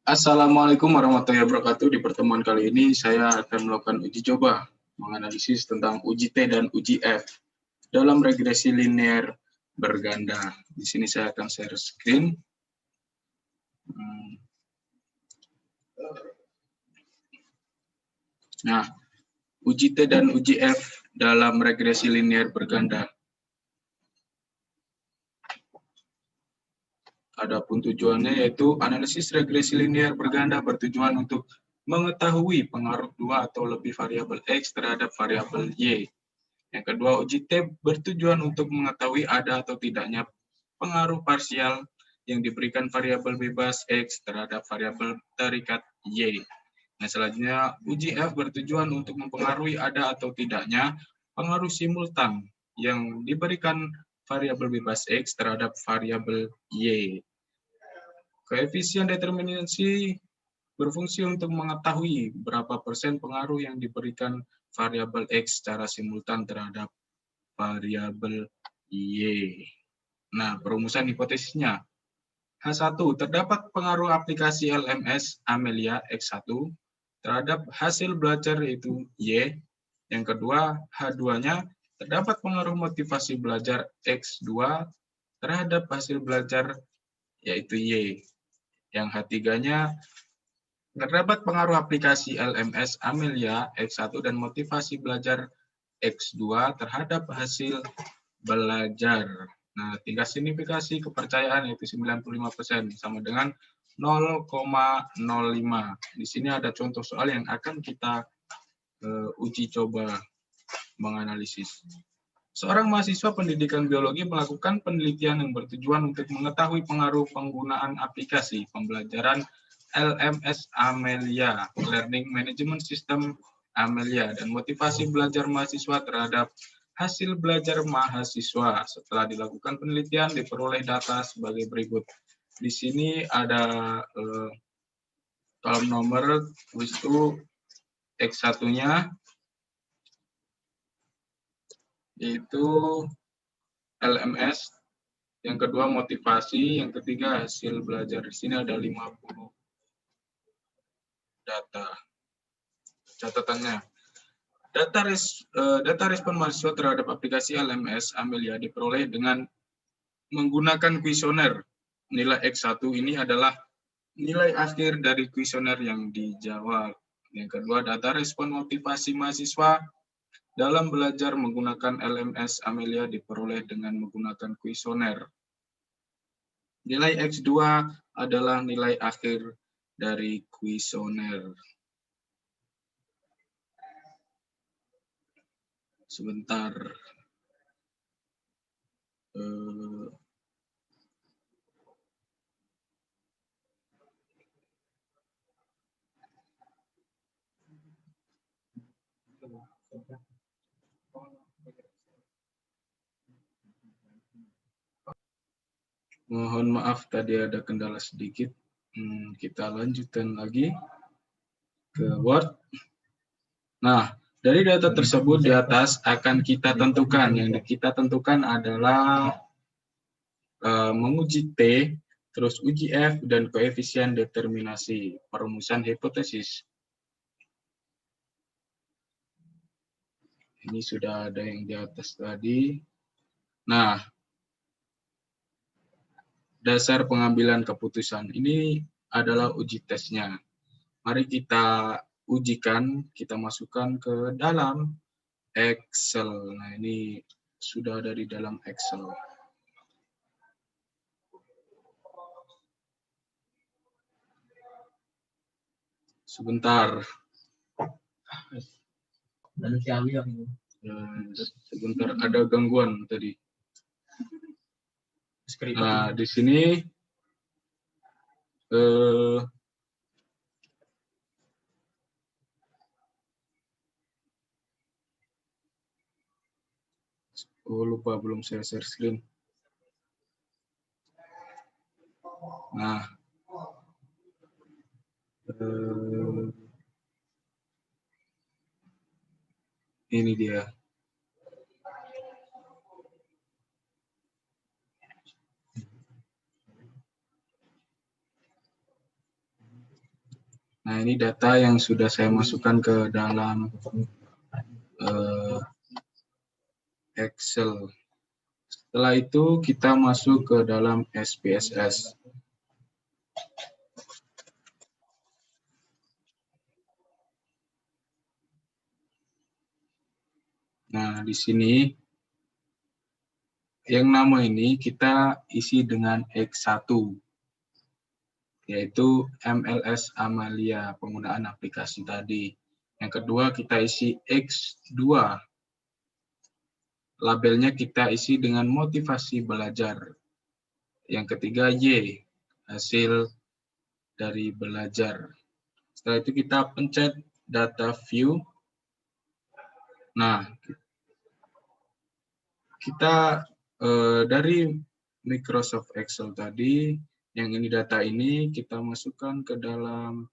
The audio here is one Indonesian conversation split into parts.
Assalamualaikum warahmatullahi wabarakatuh. Di pertemuan kali ini saya akan melakukan uji coba menganalisis tentang uji T dan uji F dalam regresi linear berganda. Di sini saya akan share screen. Nah, uji T dan uji F dalam regresi linear berganda. Adapun tujuannya yaitu analisis regresi linear berganda bertujuan untuk mengetahui pengaruh dua atau lebih variabel X terhadap variabel Y. Yang kedua, uji T bertujuan untuk mengetahui ada atau tidaknya pengaruh parsial yang diberikan variabel bebas X terhadap variabel terikat Y. Nah, selanjutnya, uji F bertujuan untuk mempengaruhi ada atau tidaknya pengaruh simultan yang diberikan variabel bebas X terhadap variabel Y. Koefisien determinasi berfungsi untuk mengetahui berapa persen pengaruh yang diberikan variabel X secara simultan terhadap variabel Y. Nah, perumusan hipotesisnya. H1, terdapat pengaruh aplikasi LMS Amelia X1 terhadap hasil belajar yaitu Y. Yang kedua, H2-nya, terdapat pengaruh motivasi belajar X2 terhadap hasil belajar yaitu Y. Yang H3-nya, terdapat pengaruh aplikasi LMS Amelia X1 dan motivasi belajar X2 terhadap hasil belajar. Nah, tingkat signifikasi kepercayaan yaitu 95% sama dengan 0,05. Di sini ada contoh soal yang akan kita uji coba menganalisis. Seorang mahasiswa pendidikan biologi melakukan penelitian yang bertujuan untuk mengetahui pengaruh penggunaan aplikasi pembelajaran LMS Amelia, Learning Management System Amelia, dan motivasi belajar mahasiswa terhadap hasil belajar mahasiswa. Setelah dilakukan penelitian, diperoleh data sebagai berikut. Di sini ada kolom nomor, itu X1-nya, yaitu LMS, yang kedua motivasi, yang ketiga hasil belajar. Di sini ada 50 data. Catatannya, data respon mahasiswa terhadap aplikasi LMS Amelia diperoleh dengan menggunakan kuesioner. Nilai X1 ini adalah nilai akhir dari kuesioner yang dijawab. Yang kedua, data respon motivasi mahasiswa dalam belajar menggunakan LMS Amelia diperoleh dengan menggunakan kuesioner. Nilai X2 adalah nilai akhir dari kuesioner. Sebentar. Mohon maaf tadi ada kendala sedikit. Kita lanjutkan lagi ke Word. Nah, dari data tersebut di atas akan kita tentukan. Yang kita tentukan adalah menguji T, terus uji F, dan koefisien determinasi. Perumusan hipotesis. Ini sudah ada yang di atas tadi. Nah, dasar pengambilan keputusan ini adalah uji tesnya. Mari kita ujikan, kita masukkan ke dalam Excel. Nah, ini sudah ada di dalam Excel. Sebentar. Sebentar, ada gangguan tadi. Nah, di sini lupa belum saya share screen. Nah, ini dia. Nah, ini data yang sudah saya masukkan ke dalam Excel. Setelah itu kita masuk ke dalam SPSS. Nah, di sini yang nama ini kita isi dengan X1, yaitu MLS Amalia, penggunaan aplikasi tadi. Yang kedua kita isi X2, labelnya kita isi dengan motivasi belajar. Yang ketiga Y, hasil dari belajar. Setelah itu kita pencet data view. Nah, kita dari Microsoft Excel tadi, yang ini data ini kita masukkan ke dalam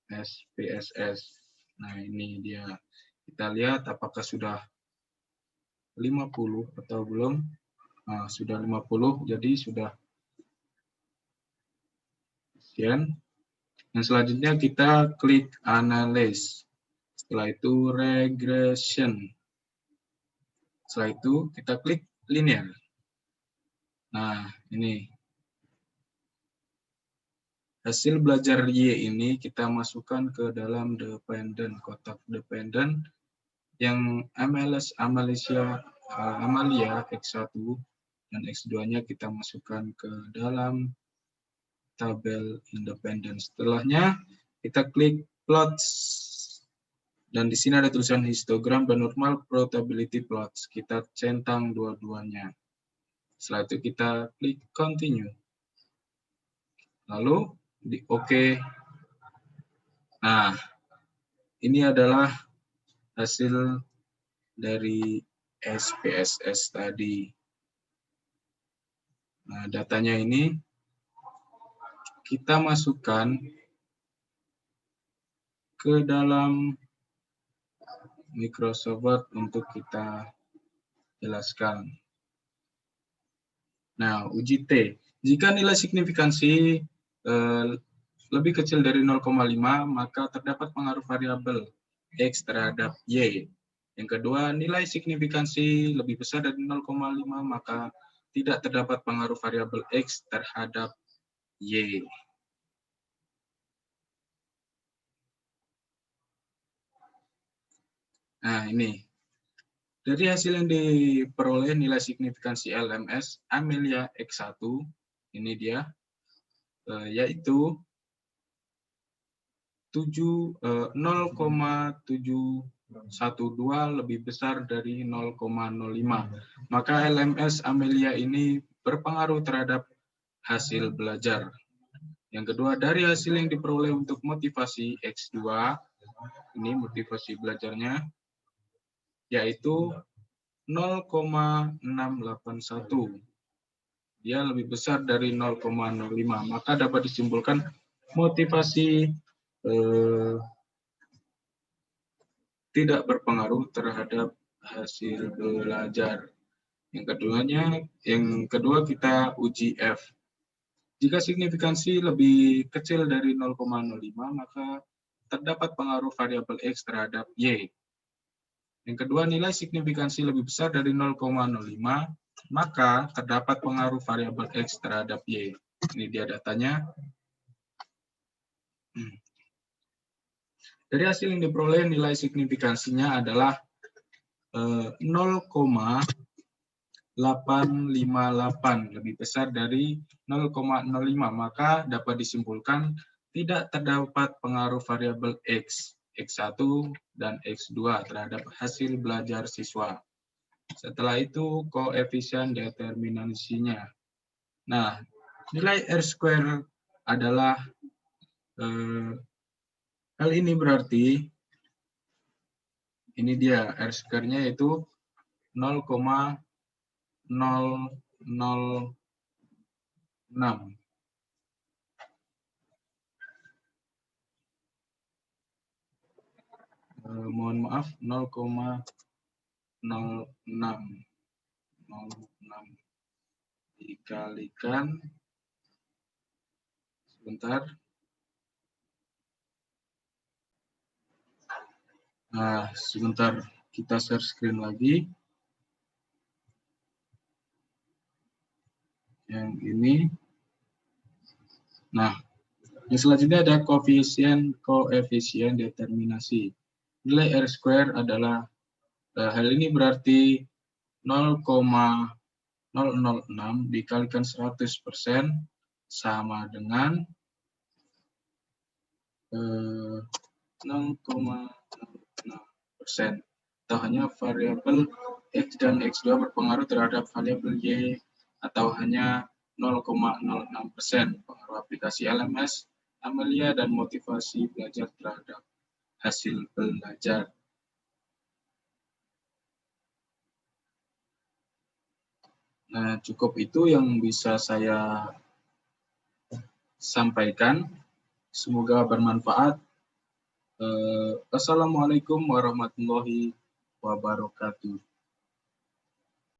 SPSS. Nah, ini dia. Kita lihat apakah sudah 50 atau belum. Nah, sudah 50, jadi sudah sekian. Yang selanjutnya kita klik Analyze. Setelah itu Regression. Setelah itu kita klik Linear. Nah, ini. Hasil belajar Y ini kita masukkan ke dalam dependent, kotak dependent yang MLS Amalia X1 dan X2-nya kita masukkan ke dalam tabel independen. Setelahnya kita klik plots. Dan di sini ada tulisan histogram dan normal probability plots. Kita centang dua-duanya. Setelah itu kita klik continue. Lalu di OK. Nah, ini adalah hasil dari SPSS tadi. Nah, datanya ini kita masukkan ke dalam Microsoft Word untuk kita jelaskan. Nah, uji T. Jika nilai signifikansi lebih kecil dari 0,5, maka terdapat pengaruh variabel X terhadap Y. Yang kedua, nilai signifikansi lebih besar dari 0,5, maka tidak terdapat pengaruh variabel X terhadap Y. Nah, ini. Dari hasil yang diperoleh nilai signifikansi LMS Amelia X1, ini dia, yaitu 0,712 lebih besar dari 0,05. Maka LMS Amelia ini berpengaruh terhadap hasil belajar. Yang kedua, dari hasil yang diperoleh untuk motivasi X2, ini motivasi belajarnya, yaitu 0,681. Dia lebih besar dari 0,05. Maka dapat disimpulkan motivasi tidak berpengaruh terhadap hasil belajar. Yang kedua kita uji F. Jika signifikansi lebih kecil dari 0,05, maka terdapat pengaruh variabel X terhadap Y. Yang kedua, nilai signifikansi lebih besar dari 0,05, maka terdapat pengaruh variabel X terhadap Y. Ini dia datanya. Dari hasil yang diperoleh, nilai signifikansinya adalah 0,858, lebih besar dari 0,05, maka dapat disimpulkan tidak terdapat pengaruh variabel X, X1 dan X2 terhadap hasil belajar siswa. Setelah itu koefisien determinansinya. Nah, nilai R² adalah hal ini berarti ini dia R²-nya yaitu 0,006. Mohon maaf, 0,06 dikalikan sebentar Nah, sebentar kita share screen lagi. Yang ini. Nah, yang selanjutnya ada koefisien determinasi. Nilai R square adalah, hal ini berarti 0,006 dikalikan 100% sama dengan 0,06%. Atau hanya variabel X dan X2 berpengaruh terhadap variabel Y, atau hanya 0,06%. Pengaruh aplikasi LMS, Amelia, dan motivasi belajar terhadap hasil belajar. Nah, cukup itu yang bisa saya sampaikan. Semoga bermanfaat. Assalamualaikum warahmatullahi wabarakatuh.